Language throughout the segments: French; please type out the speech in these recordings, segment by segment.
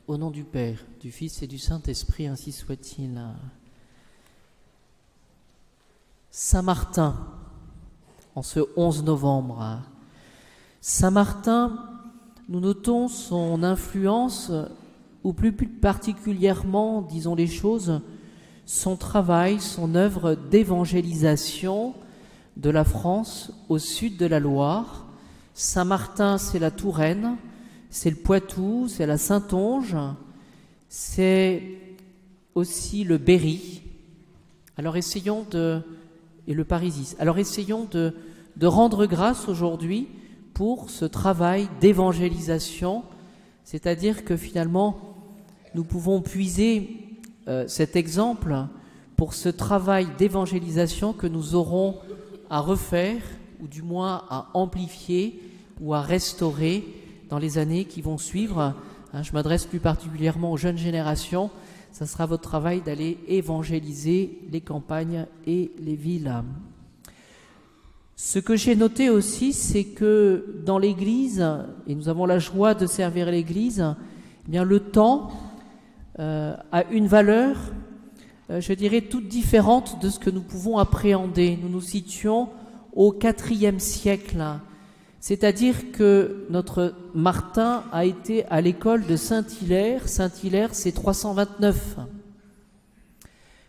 Au nom du Père, du Fils et du Saint-Esprit, ainsi soit-il. Saint-Martin, en ce 11 novembre. Saint-Martin, nous notons son influence, ou plus particulièrement, disons les choses, son travail, son œuvre d'évangélisation de la France au sud de la Loire. Saint-Martin, c'est la Touraine, c'est le Poitou, c'est la Saintonge, c'est aussi le Berry. Alors essayons et le Parisis. Alors essayons de rendre grâce aujourd'hui pour ce travail d'évangélisation, c'est-à-dire que finalement nous pouvons puiser cet exemple pour ce travail d'évangélisation que nous aurons à refaire, ou du moins à amplifier ou à restaurer dans les années qui vont suivre. Je m'adresse plus particulièrement aux jeunes générations. Ça sera votre travail d'aller évangéliser les campagnes et les villes. Ce que j'ai noté aussi, c'est que dans l'Église, et nous avons la joie de servir l'Église, eh bien le temps a une valeur, je dirais, toute différente de ce que nous pouvons appréhender. Nous nous situons au IVe siècle, c'est-à-dire que notre Martin a été à l'école de Saint-Hilaire. Saint-Hilaire, c'est 329.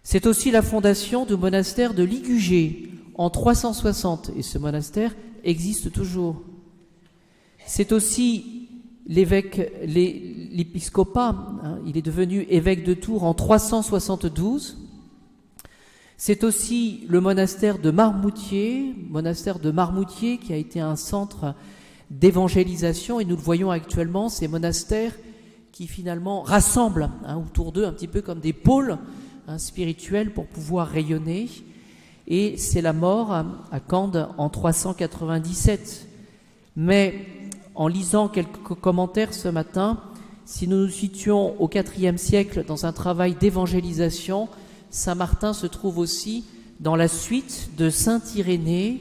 C'est aussi la fondation du monastère de Ligugé en 360, et ce monastère existe toujours. C'est aussi l'épiscopat, il est devenu évêque de Tours en 372. C'est aussi le monastère de Marmoutier qui a été un centre d'évangélisation, et nous le voyons actuellement, ces monastères qui finalement rassemblent autour d'eux un petit peu comme des pôles spirituels pour pouvoir rayonner. Et c'est la mort à Cande en 397. Mais en lisant quelques commentaires ce matin, si nous nous situons au IVe siècle dans un travail d'évangélisation, Saint-Martin se trouve aussi dans la suite de Saint-Irénée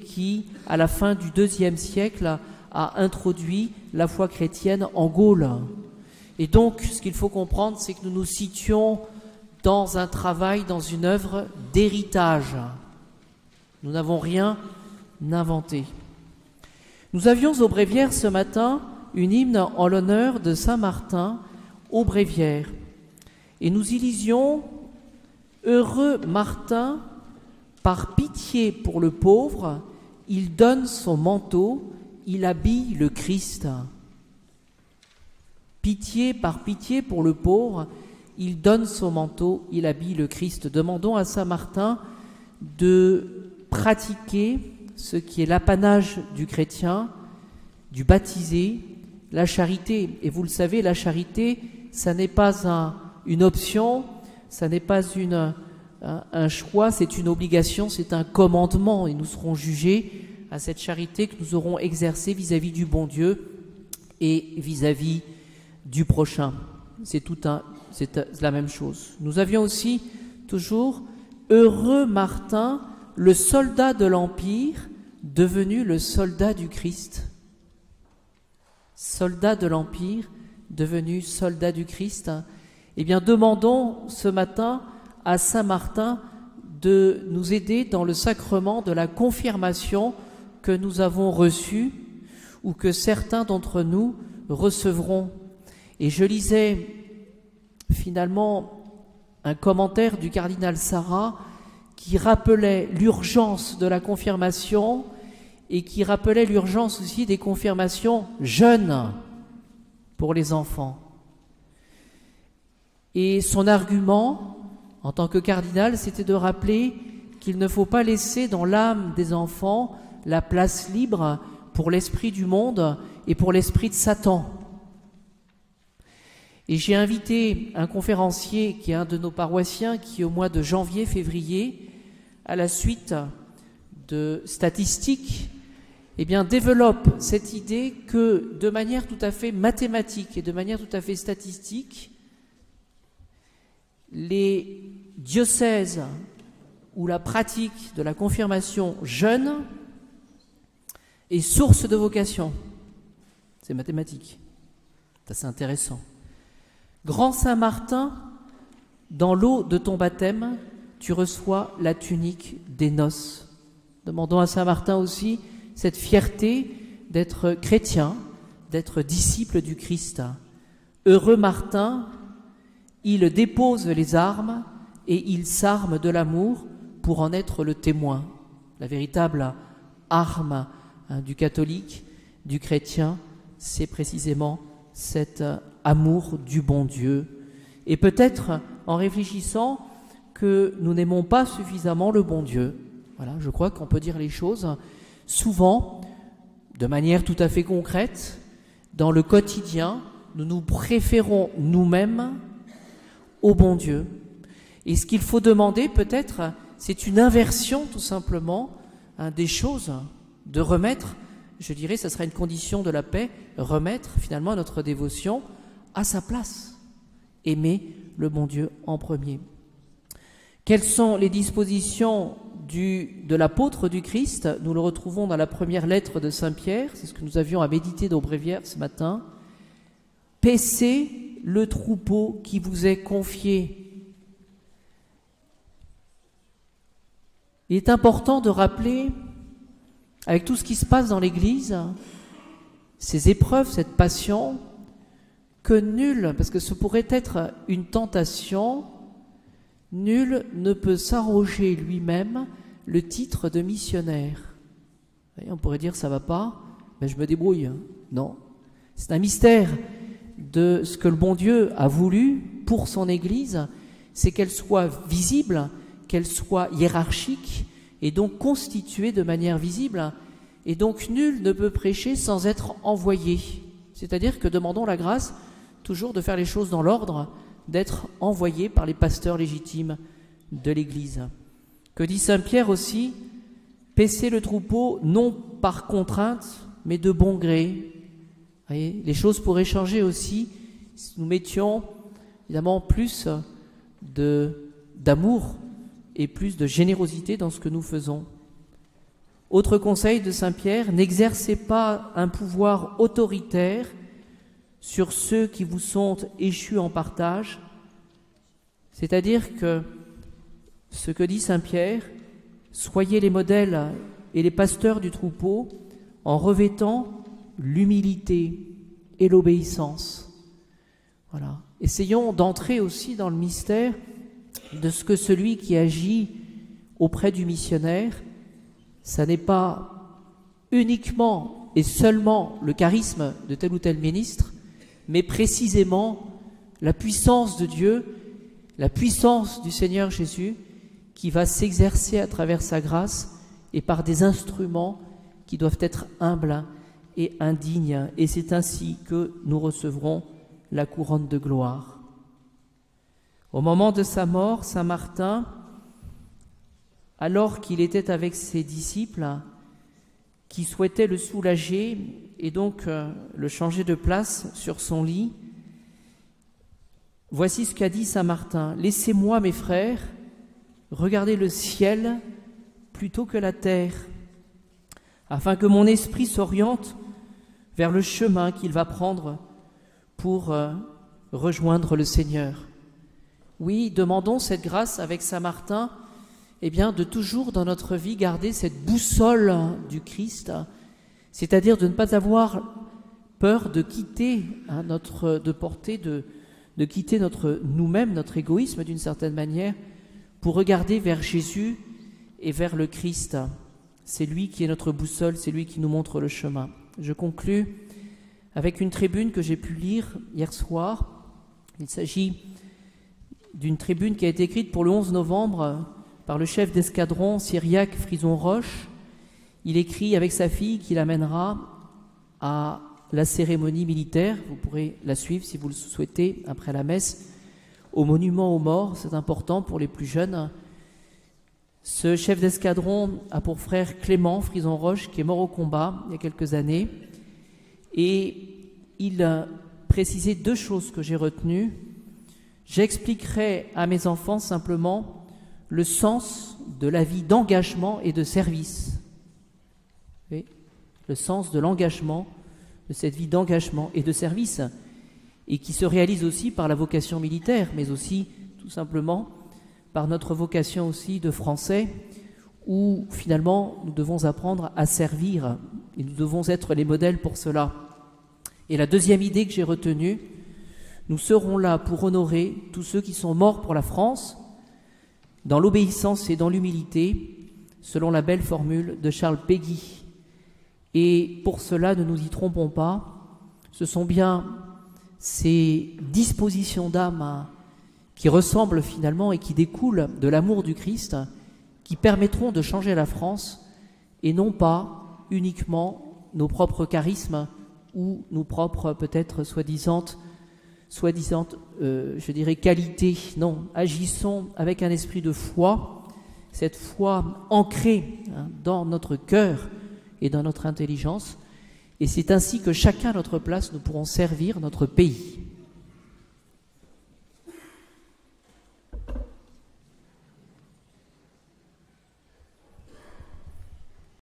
qui, à la fin du IIe siècle, a introduit la foi chrétienne en Gaule. Et donc, ce qu'il faut comprendre, c'est que nous nous situons dans un travail, dans une œuvre d'héritage. Nous n'avons rien inventé. Nous avions au Bréviaire ce matin une hymne en l'honneur de Saint-Martin au Bréviaire. Et nous y lisions « Heureux Martin, par pitié pour le pauvre, il donne son manteau, il habille le Christ. » Par pitié pour le pauvre, il donne son manteau, il habille le Christ. Demandons à Saint-Martin de pratiquer ce qui est l'apanage du chrétien, du baptisé, la charité. Et vous le savez, la charité, ça n'est pas une option, ça n'est pas un choix, c'est une obligation, c'est un commandement. Et nous serons jugés à cette charité que nous aurons exercée vis-à-vis du bon Dieu et vis-à-vis du prochain. C'est la même chose. Nous avions aussi toujours « Heureux Martin, le soldat de l'Empire, devenu le soldat du Christ. » Soldat de l'Empire, devenu soldat du Christ. Eh bien, demandons ce matin à Saint Martin de nous aider dans le sacrement de la confirmation que nous avons reçu ou que certains d'entre nous recevront. Et je lisais finalement un commentaire du cardinal Sarrat qui rappelait l'urgence de la confirmation et qui rappelait l'urgence aussi des confirmations jeunes pour les enfants. Et son argument, en tant que cardinal, c'était de rappeler qu'il ne faut pas laisser dans l'âme des enfants la place libre pour l'esprit du monde et pour l'esprit de Satan. Et j'ai invité un conférencier qui est un de nos paroissiens qui, au mois de janvier-février, à la suite de statistiques, développe cette idée que, de manière tout à fait mathématique et de manière tout à fait statistique, les diocèses où la pratique de la confirmation jeune est source de vocation. C'est mathématique. C'est intéressant. Grand Saint Martin, dans l'eau de ton baptême, tu reçois la tunique des noces. Demandons à Saint Martin aussi cette fierté d'être chrétien, d'être disciple du Christ. Heureux Martin, il dépose les armes et il s'arme de l'amour pour en être le témoin. La véritable arme du catholique, du chrétien, c'est précisément cet amour du bon Dieu. Et peut-être en réfléchissant que nous n'aimons pas suffisamment le bon Dieu. Voilà, je crois qu'on peut dire les choses souvent, de manière tout à fait concrète, dans le quotidien, nous nous préférons nous-mêmes au bon Dieu. Et ce qu'il faut demander peut-être, c'est une inversion tout simplement des choses, de remettre, je dirais, ça sera une condition de la paix, remettre finalement notre dévotion à sa place, aimer le bon Dieu en premier. Quelles sont les dispositions de l'apôtre du Christ? Nous le retrouvons dans la première lettre de Saint Pierre, c'est ce que nous avions à méditer dans Bréviaire ce matin. Paissez le troupeau qui vous est confié. Il est important de rappeler, avec tout ce qui se passe dans l'Église, ces épreuves, cette passion, que nul, parce que ce pourrait être une tentation, nul ne peut s'arroger lui-même le titre de missionnaire. Voyez, on pourrait dire ça va pas, mais je me débrouille. Non, c'est un mystère de ce que le bon Dieu a voulu pour son Église, c'est qu'elle soit visible, qu'elle soit hiérarchique et donc constituée de manière visible. Et donc nul ne peut prêcher sans être envoyé. C'est-à-dire que demandons la grâce toujours de faire les choses dans l'ordre, d'être envoyé par les pasteurs légitimes de l'Église. Que dit Saint Pierre aussi? Paissez le troupeau non par contrainte, mais de bon gré. Vous voyez, les choses pourraient changer aussi si nous mettions évidemment plus d'amour et plus de générosité dans ce que nous faisons. Autre conseil de Saint Pierre, n'exercez pas un pouvoir autoritaire sur ceux qui vous sont échus en partage, c'est-à-dire que ce que dit Saint Pierre, soyez les modèles et les pasteurs du troupeau en revêtant l'humilité et l'obéissance. Voilà. Essayons d'entrer aussi dans le mystère de ce que celui qui agit auprès du missionnaire, ça n'est pas uniquement et seulement le charisme de tel ou tel ministre, mais précisément la puissance de Dieu, la puissance du Seigneur Jésus qui va s'exercer à travers sa grâce et par des instruments qui doivent être humbles et indignes. Et c'est ainsi que nous recevrons la couronne de gloire. Au moment de sa mort, Saint Martin, alors qu'il était avec ses disciples, qui souhaitaient le soulager et donc le changer de place sur son lit, voici ce qu'a dit Saint Martin: « Laissez-moi, mes frères, regarder le ciel plutôt que la terre, afin que mon esprit s'oriente vers le chemin qu'il va prendre pour rejoindre le Seigneur. » Oui, demandons cette grâce avec Saint Martin, eh bien, de toujours dans notre vie garder cette boussole du Christ, c'est-à-dire de ne pas avoir peur de quitter de quitter nous-mêmes, notre égoïsme d'une certaine manière, pour regarder vers Jésus et vers le Christ. C'est lui qui est notre boussole, c'est lui qui nous montre le chemin. Je conclus avec une tribune que j'ai pu lire hier soir. Il s'agit d'une tribune qui a été écrite pour le 11 novembre par le chef d'escadron Cyriaque Frison-Roche. Il écrit avec sa fille qui l'amènera à la cérémonie militaire. Vous pourrez la suivre si vous le souhaitez après la messe au monument aux morts. C'est important pour les plus jeunes. Ce chef d'escadron a pour frère Clément Frison-Roche qui est mort au combat il y a quelques années. Et il a précisé deux choses que j'ai retenues. J'expliquerai à mes enfants simplement le sens de la vie d'engagement et de service. Oui, le sens de l'engagement, de cette vie d'engagement et de service et qui se réalise aussi par la vocation militaire, mais aussi tout simplement par notre vocation aussi de Français, où finalement nous devons apprendre à servir et nous devons être les modèles pour cela. Et la deuxième idée que j'ai retenue, nous serons là pour honorer tous ceux qui sont morts pour la France, dans l'obéissance et dans l'humilité, selon la belle formule de Charles Péguy. Et pour cela, ne nous y trompons pas, ce sont bien ces dispositions d'âme qui ressemblent finalement et qui découlent de l'amour du Christ, qui permettront de changer la France, et non pas uniquement nos propres charismes ou nos propres peut-être soi-disant, je dirais, qualités. Non, agissons avec un esprit de foi, cette foi ancrée dans notre cœur et dans notre intelligence, et c'est ainsi que chacun à notre place nous pourrons servir notre pays.